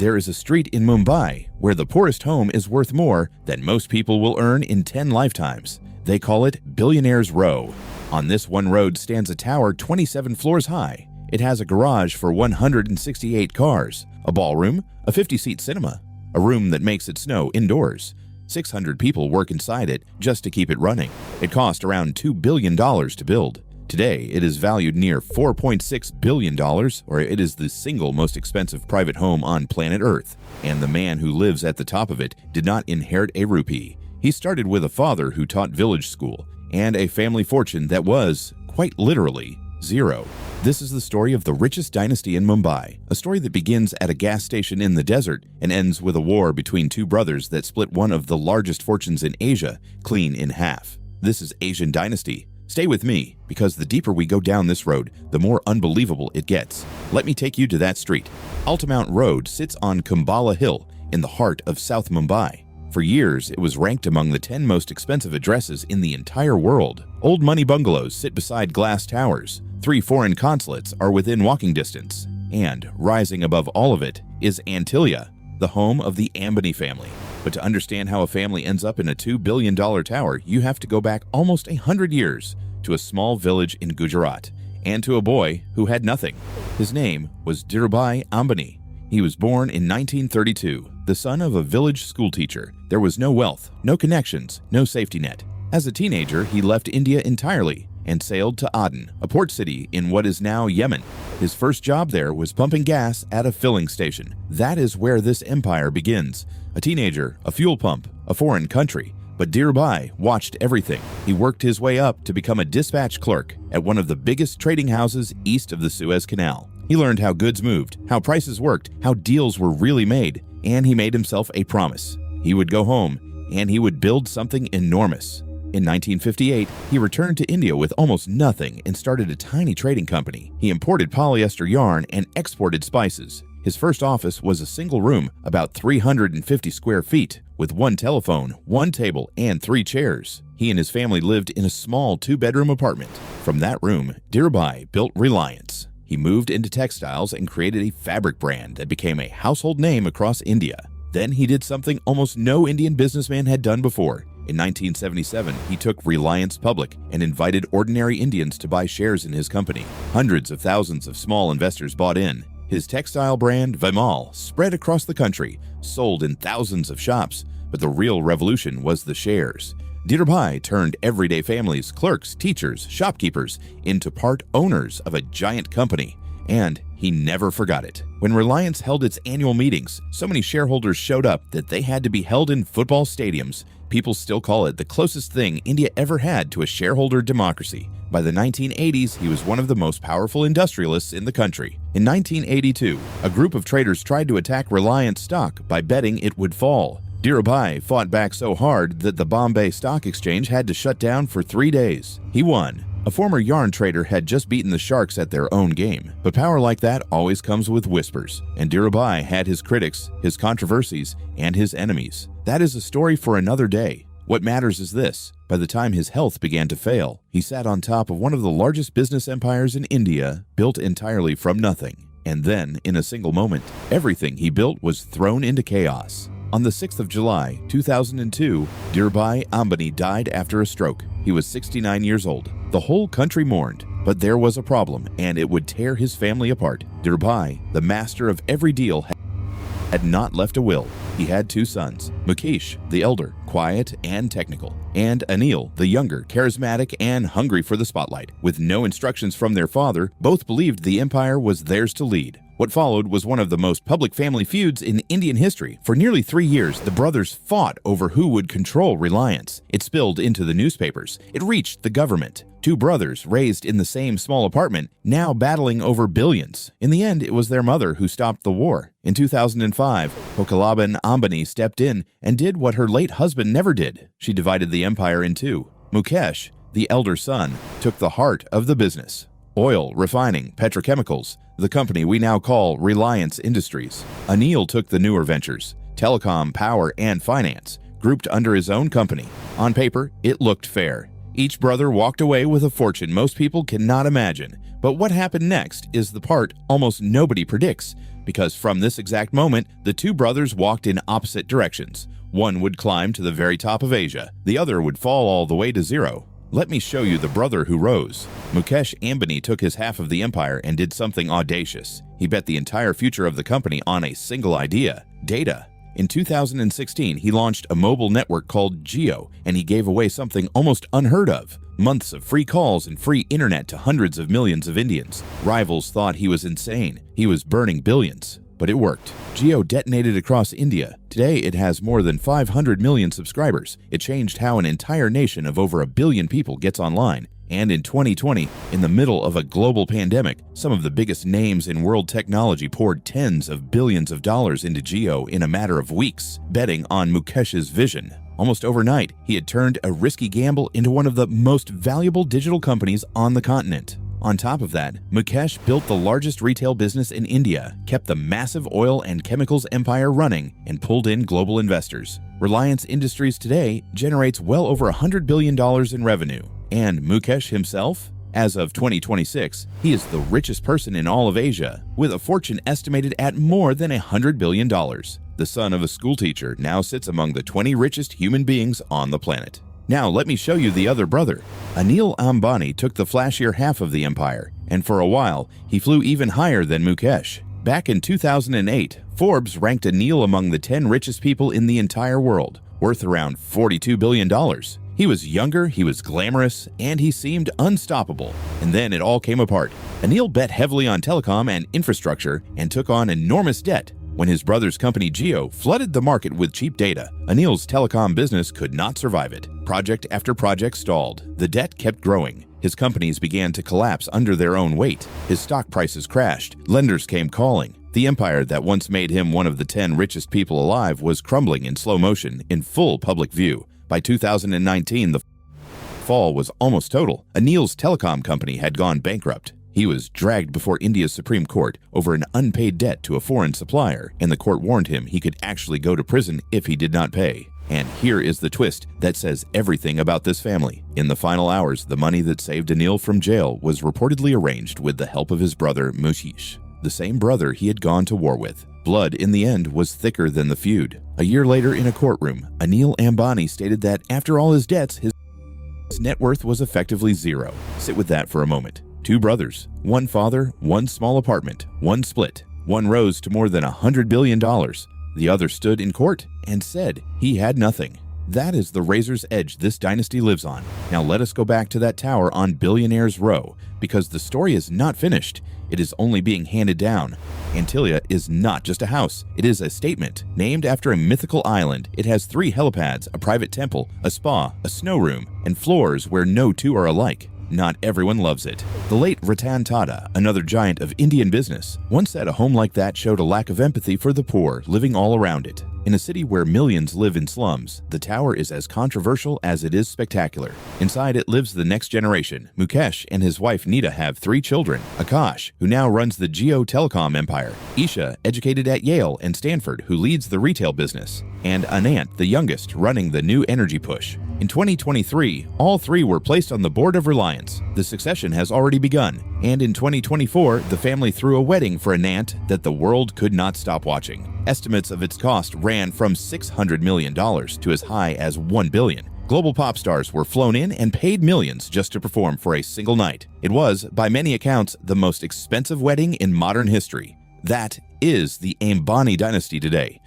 There is a street in Mumbai where the poorest home is worth more than most people will earn in 10 lifetimes. They call it Billionaire Row. On this one road stands a tower 27 floors high. It has a garage for 168 cars, a ballroom, a 50-seat cinema, a room that makes it snow indoors. 600 people work inside it just to keep it running. It cost around $2 billion to build. Today, it is valued near $4.6 billion, or it is the single most expensive private home on planet Earth. And the man who lives at the top of it did not inherit a rupee. He started with a father who taught village school and a family fortune that was, quite literally, zero. This is the story of the richest dynasty in Mumbai, a story that begins at a gas station in the desert and ends with a war between two brothers that split one of the largest fortunes in Asia clean in half. This is Asian Dynasty. Stay with me, because the deeper we go down this road, the more unbelievable it gets. Let me take you to that street. Altamount Road sits on Kumbala Hill in the heart of South Mumbai. For years, it was ranked among the 10 most expensive addresses in the entire world. Old money bungalows sit beside glass towers. 3 foreign consulates are within walking distance. And rising above all of it is Antilia, the home of the Ambani family. But to understand how a family ends up in a $2 billion tower, you have to go back almost 100 years to a small village in Gujarat and to a boy who had nothing. His name was Dhirubhai Ambani. He was born in 1932, the son of a village schoolteacher. There was no wealth, no connections, no safety net. As a teenager, he left India entirely and sailed to Aden, a port city in what is now Yemen. His first job there was pumping gas at a filling station. That is where this empire begins. A teenager, a fuel pump, a foreign country. But Dhirubhai watched everything. He worked his way up to become a dispatch clerk at one of the biggest trading houses east of the Suez Canal. He learned how goods moved, how prices worked, how deals were really made, and he made himself a promise. He would go home, and he would build something enormous. In 1958, he returned to India with almost nothing and started a tiny trading company. He imported polyester yarn and exported spices. His first office was a single room, about 350 square feet, with 1 telephone, 1 table, and 3 chairs. He and his family lived in a small 2-bedroom apartment. From that room, Dhirubhai built Reliance. He moved into textiles and created a fabric brand that became a household name across India. Then he did something almost no Indian businessman had done before. In 1977, he took Reliance public and invited ordinary Indians to buy shares in his company. Hundreds of thousands of small investors bought in. His textile brand, Vimal, spread across the country, sold in thousands of shops, but the real revolution was the shares. Dhirubhai turned everyday families, clerks, teachers, shopkeepers into part owners of a giant company, and he never forgot it. When Reliance held its annual meetings, so many shareholders showed up that they had to be held in football stadiums. People still call it the closest thing India ever had to a shareholder democracy. By the 1980s, he was one of the most powerful industrialists in the country. In 1982, a group of traders tried to attack Reliance stock by betting it would fall. Dhirubhai fought back so hard that the Bombay Stock Exchange had to shut down for 3 days. He won. A former yarn trader had just beaten the Sharks at their own game. But power like that always comes with whispers, and Dhirubhai had his critics, his controversies, and his enemies. That is a story for another day. What matters is this: by the time his health began to fail, he sat on top of one of the largest business empires in India, built entirely from nothing. And then, in a single moment, everything he built was thrown into chaos. On the 6th of July, 2002, Dhirubhai Ambani died after a stroke. He was 69 years old. The whole country mourned, but there was a problem, and it would tear his family apart. Dhirubhai, the master of every deal, had not left a will. He had 2 sons, Mukesh, the elder, quiet and technical, and Anil, the younger, charismatic and hungry for the spotlight. With no instructions from their father, both believed the empire was theirs to lead. What followed was one of the most public family feuds in Indian history. For nearly 3 years, the brothers fought over who would control Reliance. It spilled into the newspapers. It reached the government. 2 brothers raised in the same small apartment, now battling over billions. In the end, it was their mother who stopped the war. In 2005, Pokalaban Ambani stepped in and did what her late husband never did. She divided the empire in 2. Mukesh, the elder son, took the heart of the business: oil, refining, petrochemicals, the company we now call Reliance Industries. Anil took the newer ventures: telecom, power, and finance, grouped under his own company. On paper, it looked fair. Each brother walked away with a fortune most people cannot imagine. But what happened next is the part almost nobody predicts, because from this exact moment, the two brothers walked in opposite directions. One would climb to the very top of Asia, the other would fall all the way to zero. Let me show you the brother who rose. Mukesh Ambani took his half of the empire and did something audacious. He bet the entire future of the company on a single idea: data. In 2016, he launched a mobile network called Jio, and he gave away something almost unheard of: months of free calls and free internet to hundreds of millions of Indians. Rivals thought he was insane. He was burning billions. But it worked. Jio detonated across India. Today, it has more than 500 million subscribers. It changed how an entire nation of over 1 billion people gets online. And in 2020, in the middle of a global pandemic, some of the biggest names in world technology poured tens of billions of dollars into Jio in a matter of weeks, betting on Mukesh's vision. Almost overnight, he had turned a risky gamble into one of the most valuable digital companies on the continent. On top of that, Mukesh built the largest retail business in India, kept the massive oil and chemicals empire running, and pulled in global investors. Reliance Industries today generates well over $100 billion in revenue. And Mukesh himself? As of 2026, he is the richest person in all of Asia, with a fortune estimated at more than $100 billion. The son of a schoolteacher now sits among the 20 richest human beings on the planet. Now let me show you the other brother. Anil Ambani took the flashier half of the empire, and for a while, he flew even higher than Mukesh. Back in 2008, Forbes ranked Anil among the 10 richest people in the entire world, worth around $42 billion. He was younger, he was glamorous, and he seemed unstoppable. And then it all came apart. Anil bet heavily on telecom and infrastructure and took on enormous debt. When his brother's company Jio flooded the market with cheap data, Anil's telecom business could not survive it. Project after project stalled. The debt kept growing. His companies began to collapse under their own weight. His stock prices crashed. Lenders came calling. The empire that once made him one of the 10 richest people alive was crumbling in slow motion, in full public view. By 2019, the fall was almost total. Anil's telecom company had gone bankrupt. He was dragged before India's Supreme Court over an unpaid debt to a foreign supplier, and the court warned him he could actually go to prison if he did not pay. And here is the twist that says everything about this family. In the final hours, the money that saved Anil from jail was reportedly arranged with the help of his brother Mukesh, the same brother he had gone to war with. Blood, in the end, was thicker than the feud. A year later in a courtroom, Anil Ambani stated that after all his debts, his net worth was effectively zero. Sit with that for a moment. 2 brothers, 1 father, 1 small apartment, 1 split. One rose to more than $100 billion. The other stood in court and said he had nothing. That is the razor's edge this dynasty lives on. Now let us go back to that tower on Billionaire Row, because the story is not finished. It is only being handed down. Antilia is not just a house. It is a statement. Named after a mythical island, it has 3 helipads, a private temple, a spa, a snow room, and floors where no two are alike. Not everyone loves it. The late Ratan Tata, another giant of Indian business, once said a home like that showed a lack of empathy for the poor living all around it. In a city where millions live in slums, the tower is as controversial as it is spectacular. Inside it lives the next generation. Mukesh and his wife Nita have 3 children. Akash, who now runs the Jio telecom empire. Isha, educated at Yale and Stanford, who leads the retail business. And Anant, the youngest, running the new energy push. In 2023, all 3 were placed on the board of Reliance. The succession has already begun. And in 2024, the family threw a wedding for Anant that the world could not stop watching. Estimates of its cost ran from $600 million to as high as $1 billion. Global pop stars were flown in and paid millions just to perform for a single night. It was, by many accounts, the most expensive wedding in modern history. That is the Ambani dynasty today.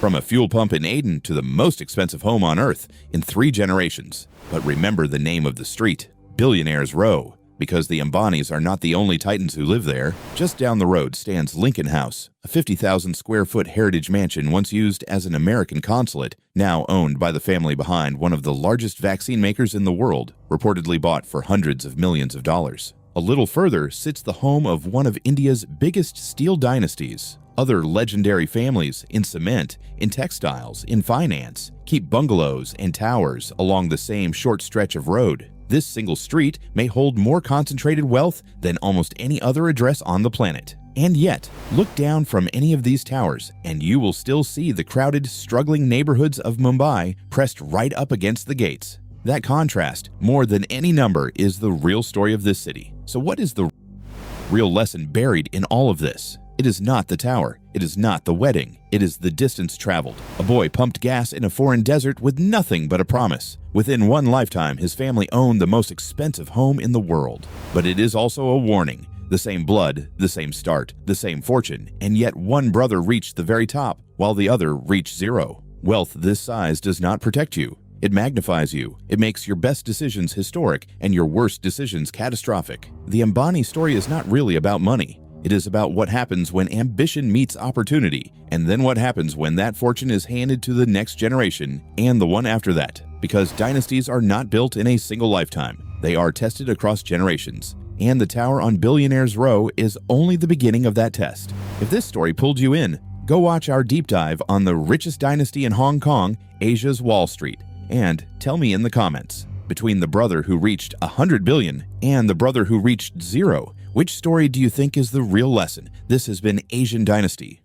From a fuel pump in Aden to the most expensive home on earth in 3 generations. But remember the name of the street, Billionaire Row, because the Ambanis are not the only titans who live there. Just down the road stands Lincoln House, a 50,000 square foot heritage mansion once used as an American consulate, now owned by the family behind one of the largest vaccine makers in the world, reportedly bought for hundreds of millions of dollars. A little further sits the home of one of India's biggest steel dynasties. Other legendary families in cement, in textiles, in finance, keep bungalows and towers along the same short stretch of road. This single street may hold more concentrated wealth than almost any other address on the planet. And yet, look down from any of these towers, and you will still see the crowded, struggling neighborhoods of Mumbai pressed right up against the gates. That contrast, more than any number, is the real story of this city. So what is the real lesson buried in all of this? It is not the tower. It is not the wedding. It is the distance traveled. A boy pumped gas in a foreign desert with nothing but a promise. Within one lifetime, his family owned the most expensive home in the world. But it is also a warning. The same blood, the same start, the same fortune, and yet one brother reached the very top, while the other reached zero. Wealth this size does not protect you. It magnifies you. It makes your best decisions historic and your worst decisions catastrophic. The Ambani story is not really about money. It is about what happens when ambition meets opportunity, and then what happens when that fortune is handed to the next generation and the one after that. Because dynasties are not built in a single lifetime. They are tested across generations. And the tower on Billionaire's Row is only the beginning of that test. If this story pulled you in, go watch our deep dive on the richest dynasty in Hong Kong, Asia's Wall Street. And tell me in the comments, between the brother who reached 100 billion and the brother who reached zero, which story do you think is the real lesson? This has been Asian Dynasty.